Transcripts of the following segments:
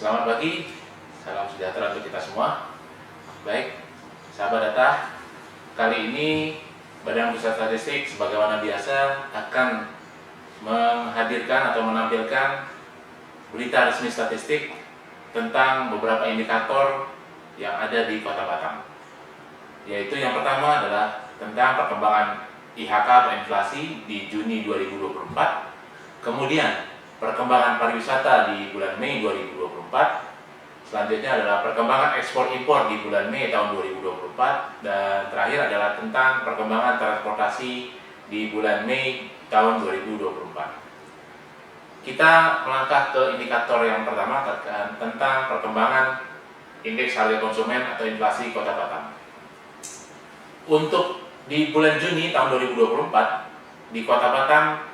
Selamat pagi, salam sejahtera untuk kita semua. Baik, sahabat data, kali ini Badan Pusat Statistik sebagaimana biasa akan menghadirkan atau menampilkan berita resmi statistik tentang beberapa indikator yang ada di Kota Batam. Yaitu yang pertama adalah tentang perkembangan IHK atau inflasi di Juni 2024, kemudian perkembangan pariwisata di bulan Mei 2024, selanjutnya adalah perkembangan ekspor impor di bulan Mei tahun 2024, dan terakhir adalah tentang perkembangan transportasi di bulan Mei tahun 2024. Kita melangkah ke indikator yang pertama tentang perkembangan indeks harga konsumen atau inflasi Kota Batam. Untuk di bulan Juni tahun 2024 di Kota Batam,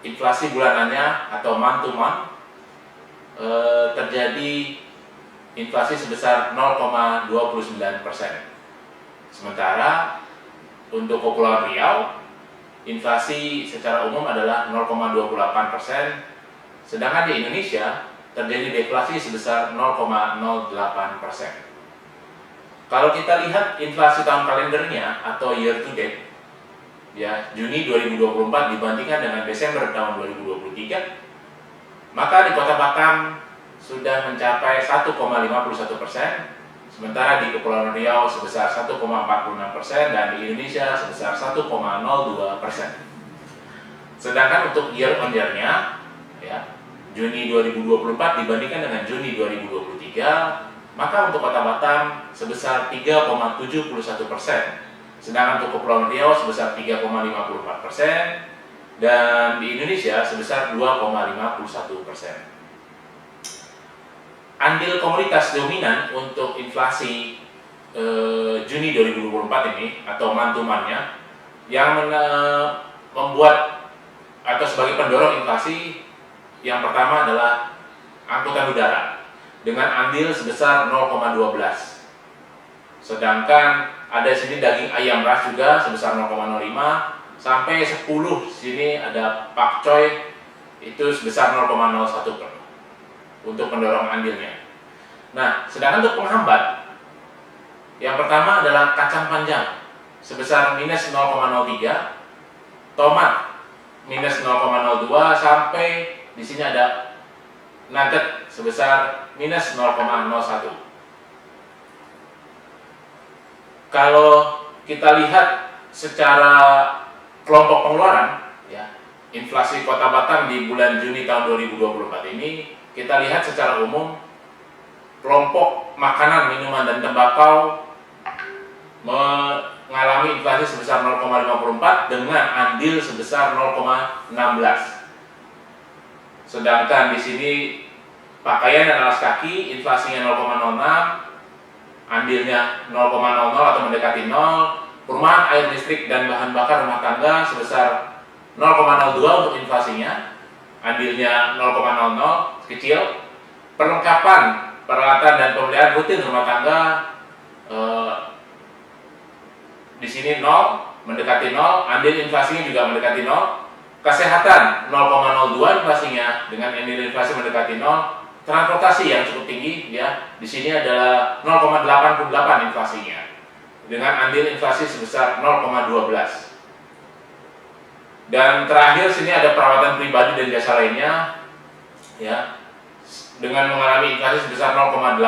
inflasi bulanannya atau month to month terjadi inflasi sebesar 0,29%. Sementara untuk Kepulauan Riau, inflasi secara umum adalah 0,28%, sedangkan di Indonesia terjadi deflasi sebesar 0,08%. Kalau kita lihat inflasi tahun kalendernya atau year to date, ya, Juni 2024 dibandingkan dengan Desember tahun 2023, maka di Kota Batam sudah mencapai 1,51%, sementara di Kepulauan Riau sebesar 1,46% dan di Indonesia sebesar 1,02%. Sedangkan untuk year on year-nya, ya, Juni 2024 dibandingkan dengan Juni 2023, maka untuk Kota Batam sebesar 3,71%. Sedangkan untuk Kepulauan Riau sebesar 3,54% dan di Indonesia sebesar 2,51%. Andil komoditas dominan untuk inflasi Juni 2024 ini atau mantumannya yang membuat atau sebagai pendorong inflasi, yang pertama adalah angkutan udara dengan andil sebesar 0,12. Sedangkan ada sini daging ayam ras juga sebesar 0,05 sampai 10. Sini ada pakcoy itu sebesar 0,01 untuk pendorong andilnya. Nah, sedangkan untuk penghambat, yang pertama adalah kacang panjang sebesar minus 0,03, tomat minus 0,02 sampai di sini ada nugget sebesar minus 0,01. Kalau kita lihat secara kelompok pengeluaran, ya, inflasi Kota Batam di bulan Juni tahun 2024 ini, kita lihat secara umum kelompok makanan, minuman, dan tembakau mengalami inflasi sebesar 0,54 dengan andil sebesar 0,16. Sedangkan di sini pakaian dan alas kaki inflasinya 0,06, andilnya 0,00 atau mendekati 0. Perumahan, air listrik, dan bahan bakar rumah tangga sebesar 0,02 untuk inflasinya, andilnya 0,00, kecil. Perlengkapan, peralatan, dan pembelian rutin rumah tangga di sini 0, mendekati 0, andil inflasinya juga mendekati 0. Kesehatan 0,02 inflasinya dengan andil inflasi mendekati 0. Transportasi yang cukup tinggi, ya, di sini adalah 0,88 inflasinya dengan andil inflasi sebesar 0,12. Dan terakhir sini ada perawatan pribadi dan jasa lainnya, ya, dengan mengalami inflasi sebesar 0,18.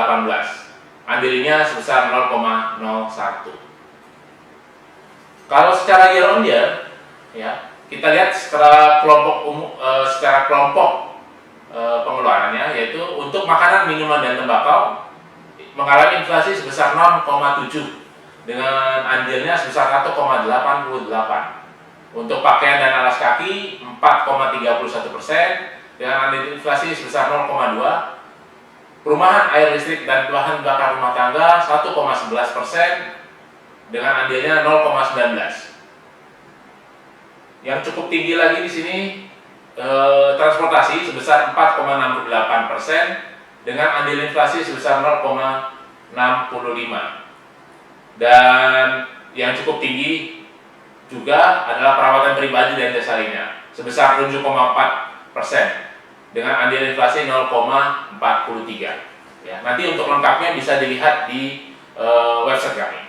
Andilnya sebesar 0,01. Kalau secara year on year, ya, kita lihat secara kelompok pengeluarannya, yaitu untuk makanan, minuman, dan tembakau mengalami inflasi sebesar 0,7 dengan andilnya sebesar 1,88. Untuk pakaian dan alas kaki 4,31% dengan andil inflasi sebesar 0,2. Perumahan, air listrik, dan bahan bakar rumah tangga 1,11% dengan andilnya 0,19. Yang cukup tinggi lagi di sini transportasi sebesar 4,68% dengan andil inflasi sebesar 0,65. Dan yang cukup tinggi juga adalah perawatan pribadi dan jasa lainnya sebesar 7,4%. dengan andil inflasi 0,43. Ya, nanti untuk lengkapnya bisa dilihat di website kami.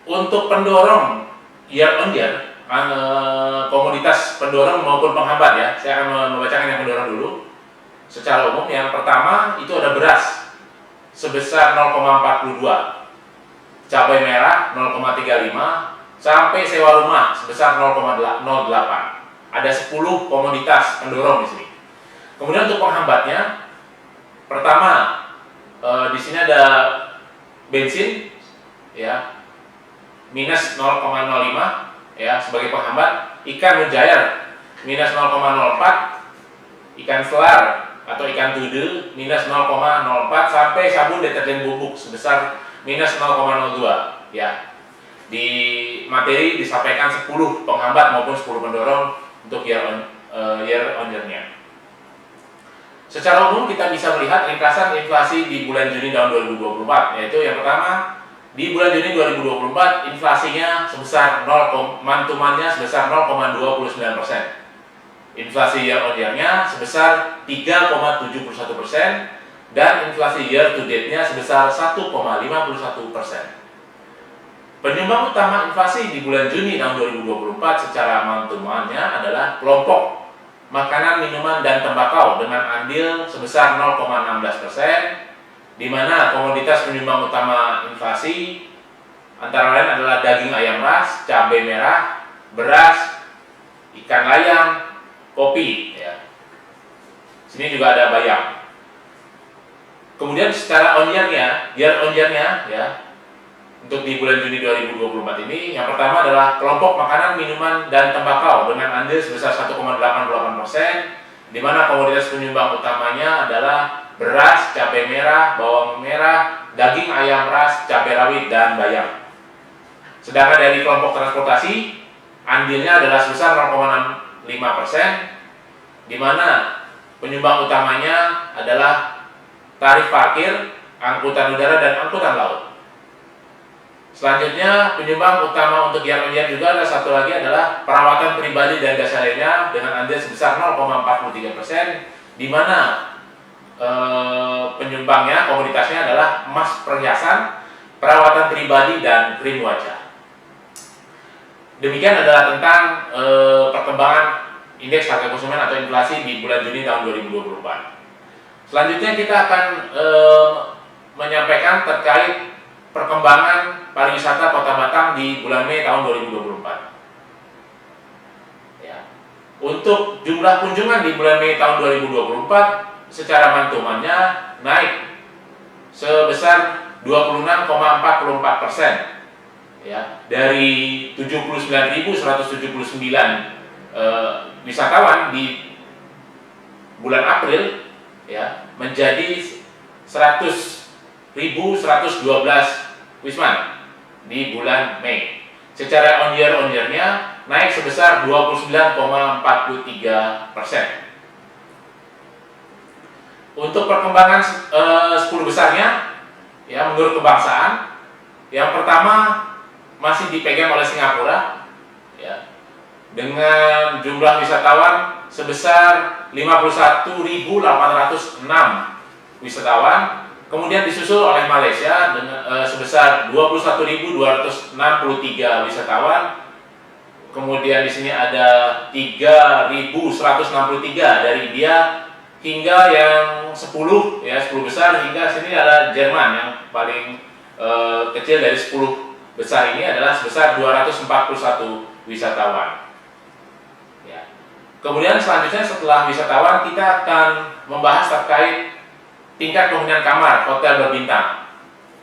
Untuk pendorong year on year, komoditas pendorong maupun penghambat ya, saya akan membacakan yang pendorong dulu. Secara umum yang pertama itu ada beras sebesar 0,42, cabai merah 0,35, sampai sewa rumah sebesar 0,08. Ada 10 komoditas pendorong di sini. Kemudian untuk penghambatnya, pertama di sini ada bensin ya minus 0,05 ya sebagai penghambat, ikan mujair minus 0,04, ikan selar atau ikan tude minus 0,04, sampai sabun deterjen bubuk sebesar minus 0,02 ya. Di materi disampaikan 10 penghambat maupun 10 pendorong untuk year on year-nya. Secara umum kita bisa melihat ringkasan inflasi di bulan Juni tahun 2024, yaitu yang pertama di bulan Juni 2024 inflasinya sebesar mantumannya sebesar 0,29%. Inflasi year on year-nya sebesar 3,71% dan inflasi year to date-nya sebesar 1,51%. Penyumbang utama inflasi di bulan Juni tahun 2024 secara mantumannya adalah kelompok makanan, minuman, dan tembakau dengan andil sebesar 0,16%, di mana komoditas penyumbang utama inflasi antara lain adalah daging ayam ras, cabai merah, beras, ikan layang, kopi. Ya. Sini juga ada bayam. Kemudian secara year on year-nya, ya, untuk di bulan Juni 2024 ini, yang pertama adalah kelompok makanan, minuman, dan tembakau dengan andil sebesar 1,88%, di mana komoditas penyumbang utamanya adalah beras, cabai merah, bawang merah, daging ayam ras, cabai rawit, dan bayam. Sedangkan dari kelompok transportasi, andilnya adalah sebesar 0,65%, di mana penyumbang utamanya adalah tarif parkir, angkutan udara, dan angkutan laut. Selanjutnya, penyumbang utama untuk year on year juga ada satu lagi adalah perawatan pribadi dan jasa lainnya dengan andil sebesar 0,43%, di mana penyumbangnya, komoditasnya adalah emas perhiasan, perawatan pribadi, dan krim wajah. Demikian adalah tentang perkembangan indeks harga konsumen atau inflasi di bulan Juni tahun 2024. Selanjutnya kita akan menyampaikan terkait perkembangan pariwisata Kota Batam di bulan Mei tahun 2024. Ya. Untuk jumlah kunjungan di bulan Mei tahun 2024 secara mantumannya naik sebesar 26,44%. Ya, dari 79.179 wisatawan di bulan April ya menjadi 100.112 wisman di bulan Mei. Secara on year-nya naik sebesar 29,43%. Untuk perkembangan 10 besarnya ya menurut kebangsaan, yang pertama masih dipegang oleh Singapura ya, dengan jumlah wisatawan sebesar 51.806 wisatawan. Kemudian disusul oleh Malaysia dengan sebesar 21.263 wisatawan. Kemudian di sini ada 3.163 dari India, hingga yang 10 besar, hingga sini ada Jerman yang paling kecil dari 10 besar ini adalah sebesar 241 wisatawan. Ya. Kemudian selanjutnya setelah wisatawan kita akan membahas terkait tingkat penghunian kamar hotel berbintang.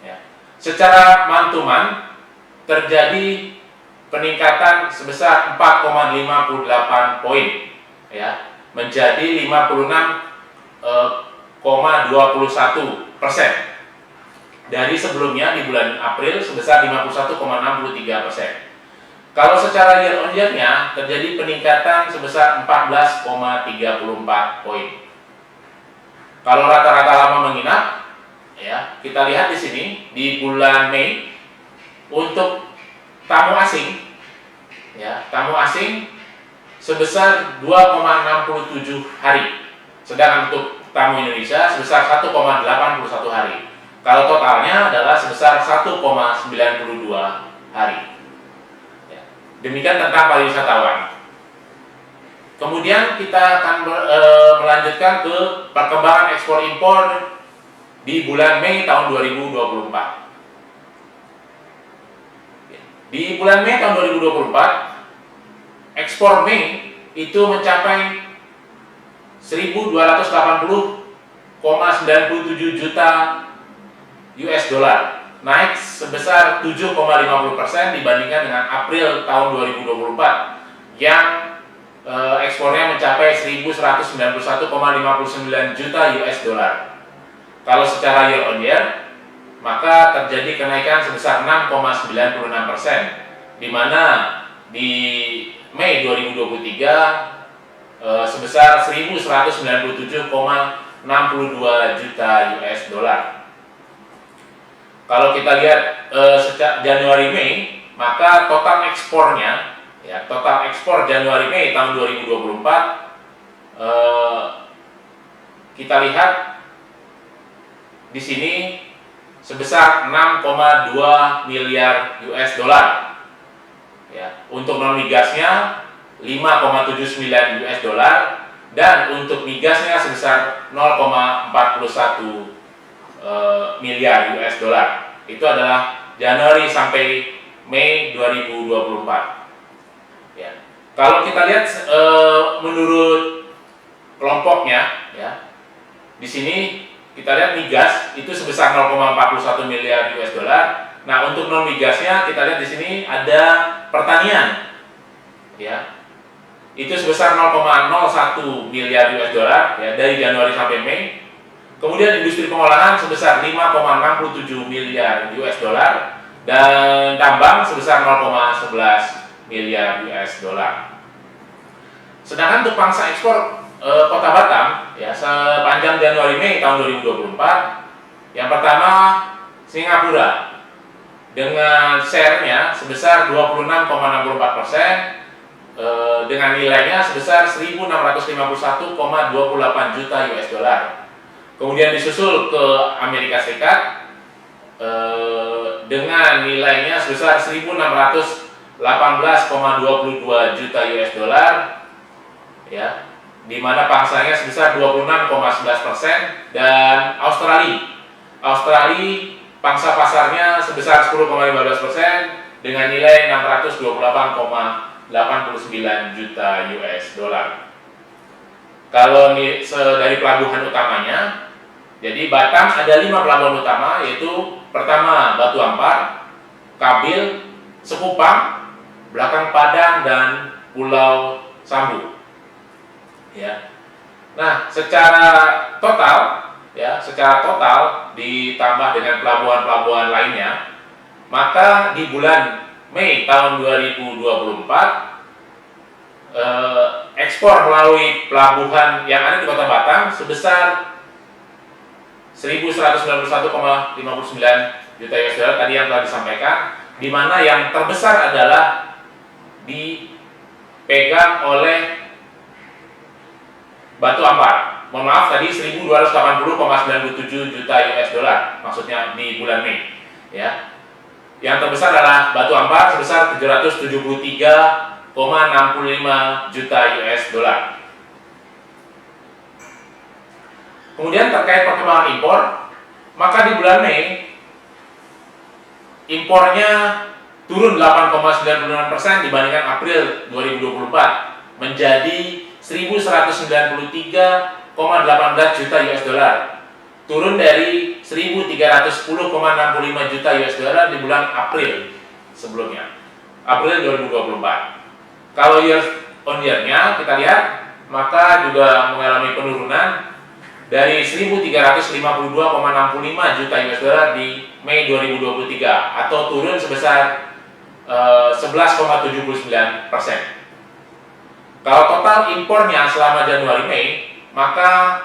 Ya. Secara mantuman terjadi peningkatan sebesar 4,58 poin, ya, menjadi 56,21%. Dari sebelumnya di bulan April sebesar 51,63%. Kalau secara year on year-nya terjadi peningkatan sebesar 14,34 poin. Kalau rata-rata lama menginap, ya, kita lihat di sini di bulan Mei untuk tamu asing, ya, tamu asing sebesar 2,67 hari. Sedangkan untuk tamu Indonesia sebesar 1,81 hari. Kalau totalnya adalah sebesar 1,92 hari. Ya. Demikian tentang pariwisatawan. Kemudian kita akan melanjutkan ke perkembangan ekspor impor di bulan Mei tahun 2024. Di bulan Mei tahun 2024, ekspor Mei itu mencapai 1.280,97 juta US dollar, naik sebesar 7,50% dibandingkan dengan April tahun 2024 yang ekspornya mencapai 1.191,59 juta US dollar. Kalau secara year on year, maka terjadi kenaikan sebesar 6,96%, di mana di Mei 2023 sebesar 1.197,62 juta US dollar. Kalau kita lihat sejak Januari Mei, maka total ekspornya, ya, total ekspor Januari Mei tahun 2024 kita lihat di sini sebesar 6,2 miliar US dollar. Ya, untuk non migasnya 5,79 US dollar dan untuk migasnya sebesar 0,41 miliar US dollar. Itu adalah Januari sampai Mei 2024. Ya. Kalau kita lihat menurut kelompoknya, ya, di sini kita lihat migas itu sebesar 0,41 miliar US dollar. Nah, untuk non migasnya kita lihat di sini ada pertanian, ya, itu sebesar 0,01 miliar US dollar, ya, dari Januari sampai Mei. Kemudian industri pengolahan sebesar 5,67 miliar US dollar dan tambang sebesar 0,11 miliar US dollar. Sedangkan untuk pangsa ekspor Kota Batam, ya, sepanjang Januari Mei tahun 2024, yang pertama Singapura dengan share-nya sebesar 26,64%, dengan nilainya sebesar 1.651,28 juta US dollar. Kemudian disusul ke Amerika Serikat dengan nilainya sebesar 1.618,22 juta US dollar, ya, di mana pangsanya sebesar 26,11%, dan Australia pangsa pasarnya sebesar 10,15% dengan nilai 628,89 juta US dollar. Kalau dari pelabuhan utamanya, jadi Batam ada 5 pelabuhan utama, yaitu pertama Batu Ampar, Kabil, Sekupang, Belakang Padang, dan Pulau Sambu. Ya. Nah, secara total ditambah dengan pelabuhan-pelabuhan lainnya, maka di bulan Mei tahun 2024 ekspor melalui pelabuhan yang ada di Kota Batam sebesar 1.191,59 juta US dollar tadi yang telah disampaikan, di mana yang terbesar adalah dipegang oleh Batu Ampar. Mohon maaf, tadi 1.280,97 juta US dollar maksudnya di bulan Mei, ya. Yang terbesar adalah Batu Ampar sebesar 773,65 juta US dollar. Kemudian terkait perkembangan impor, maka di bulan Mei impornya turun 8,96% dibandingkan April 2024 menjadi 1.193,18 juta US dollar, turun dari 1.310,65 juta US dollar di bulan April sebelumnya, April 2024. Kalau year on year-nya kita lihat, maka juga mengalami penurunan dari 1.352,65 juta US dollar di Mei 2023 atau turun sebesar 11,79%. Kalau total impornya selama Januari Mei, maka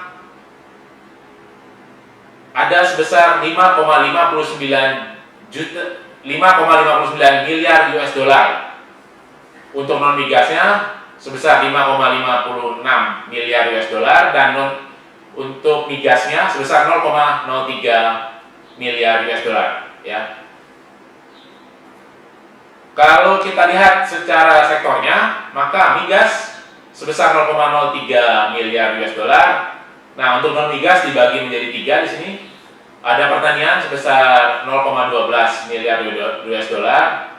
ada sebesar 5,59 miliar US dollar. Untuk non migasnya sebesar 5,56 miliar US dollar dan untuk migasnya sebesar 0,03 miliar US dollar ya. Kalau kita lihat secara sektornya, maka migas sebesar 0,03 miliar US dollar. Nah, untuk non migas dibagi menjadi 3 di sini. Ada pertanian sebesar 0,12 miliar US dollar,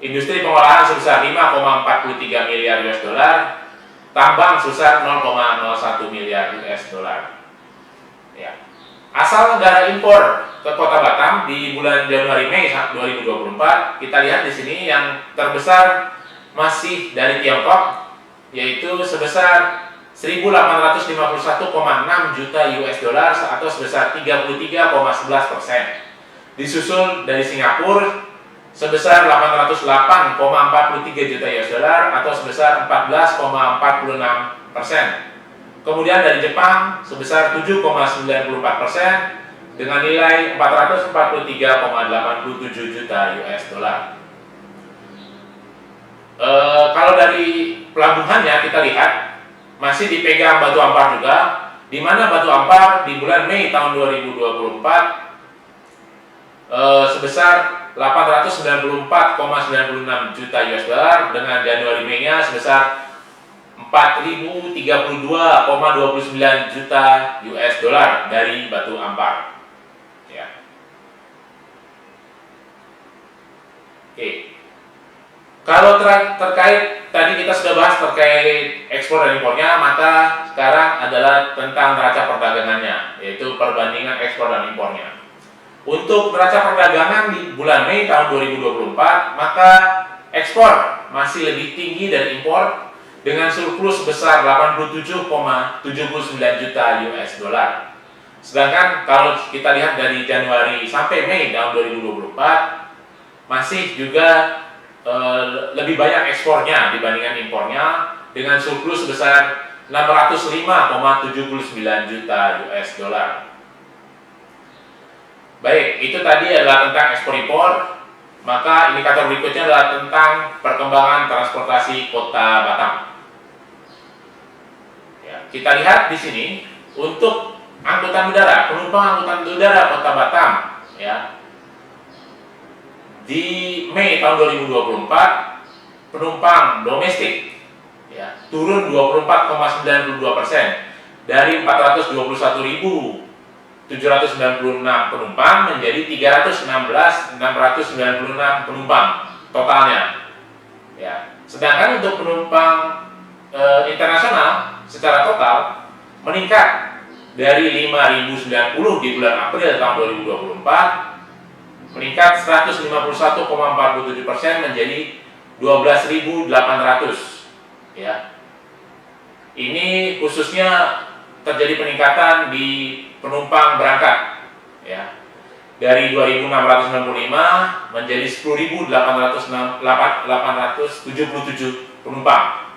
industri pengolahan sebesar 5,43 miliar US dollar, tambang sebesar 0,01 miliar US dollar. Ya. Asal negara impor ke Kota Batam di bulan Januari Mei 2024, kita lihat di sini yang terbesar masih dari Tiongkok, yaitu sebesar 1.851,6 juta US dollar atau sebesar 33,11%. Disusul dari Singapura sebesar 808,43 juta US dollar atau sebesar 14,46%. Kemudian dari Jepang sebesar 7,94% dengan nilai 443,87 juta US dollar. Kalau dari pelabuhannya kita lihat masih dipegang batu ampar juga, di mana batu ampar di bulan Mei tahun 2024 sebesar 894,96 juta US dollar dengan Januari Mei-nya sebesar 4.032,29 juta US dollar dari batu ampar. Ya. Oke. Kalau terkait tadi kita sudah bahas terkait ekspor dan impornya, maka sekarang adalah tentang neraca perdagangannya, yaitu perbandingan ekspor dan impornya. Untuk neraca perdagangan di bulan Mei tahun 2024, maka ekspor masih lebih tinggi dari impor dengan surplus sebesar 87,79 juta US dollar. Sedangkan kalau kita lihat dari Januari sampai Mei tahun 2024 masih juga lebih banyak ekspornya dibandingkan impornya dengan surplus sebesar 605,79 juta US dollar. Baik, itu tadi adalah tentang ekspor impor. Maka indikator berikutnya adalah tentang perkembangan transportasi Kota Batam. Kita lihat di sini untuk angkutan udara, penumpang angkutan udara Kota Batam, ya. Di Mei tahun 2024, penumpang domestik, ya, turun 24,92% dari 421.796 penumpang menjadi 316.696 penumpang totalnya. Ya. Sedangkan untuk penumpang internasional secara total meningkat dari 5.090 di bulan April tahun 2024 meningkat 151,47% menjadi 12.800. Ya. Ini khususnya terjadi peningkatan di penumpang berangkat, ya, dari 2.665 menjadi 10.877 penumpang.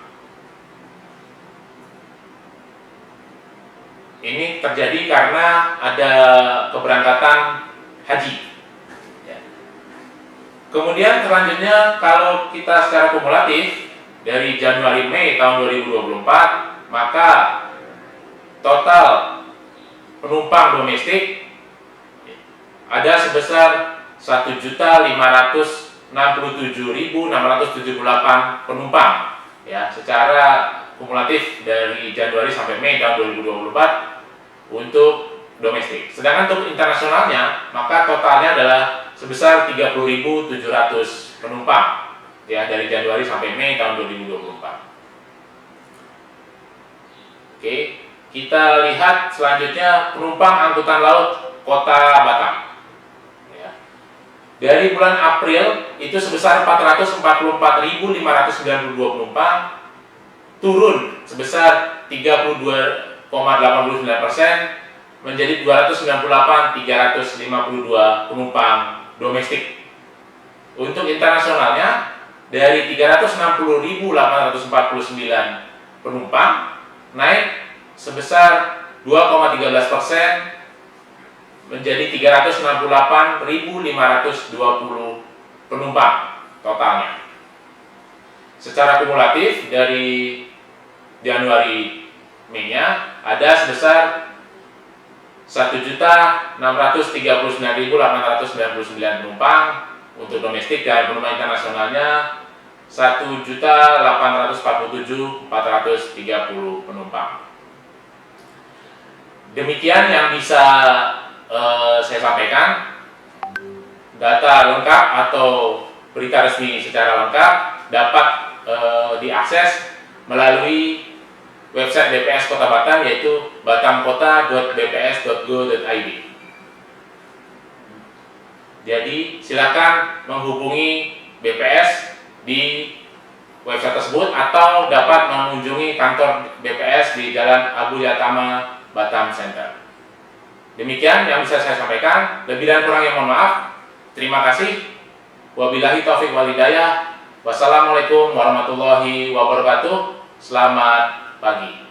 Ini terjadi karena ada keberangkatan haji. Ya. Kemudian selanjutnya kalau kita secara kumulatif dari Januari Mei tahun 2024, maka total penumpang domestik ada sebesar 1.567.678 penumpang, ya, secara kumulatif dari Januari sampai Mei tahun 2024 untuk domestik. Sedangkan untuk internasionalnya, maka totalnya adalah sebesar 30.700 penumpang, ya, dari Januari sampai Mei tahun 2024. Oke, kita lihat selanjutnya penumpang angkutan laut Kota Batam. Ya. Dari bulan April itu sebesar 444.592 penumpang, turun sebesar 32,89% menjadi 298.352 penumpang domestik. Untuk internasionalnya dari 360.849 penumpang naik sebesar 2,13% menjadi 368.520 penumpang totalnya. Secara kumulatif dari Januari Mei-nya ada sebesar 1.639.899 penumpang untuk domestik, dan penumpang internasionalnya 1.847.430 penumpang. Demikian yang bisa saya sampaikan. Data lengkap atau berita resmi secara lengkap dapat diakses melalui website BPS Kota Batam, yaitu batamkota.bps.go.id. Jadi silakan menghubungi BPS di website tersebut atau dapat mengunjungi kantor BPS di Jalan Abu Yatama, Batam Center. Demikian yang bisa saya sampaikan. Lebih dan kurangnya mohon maaf. Terima kasih. Wabillahi taufiq wal hidayah. Wassalamualaikum warahmatullahi wabarakatuh. Selamat pagi.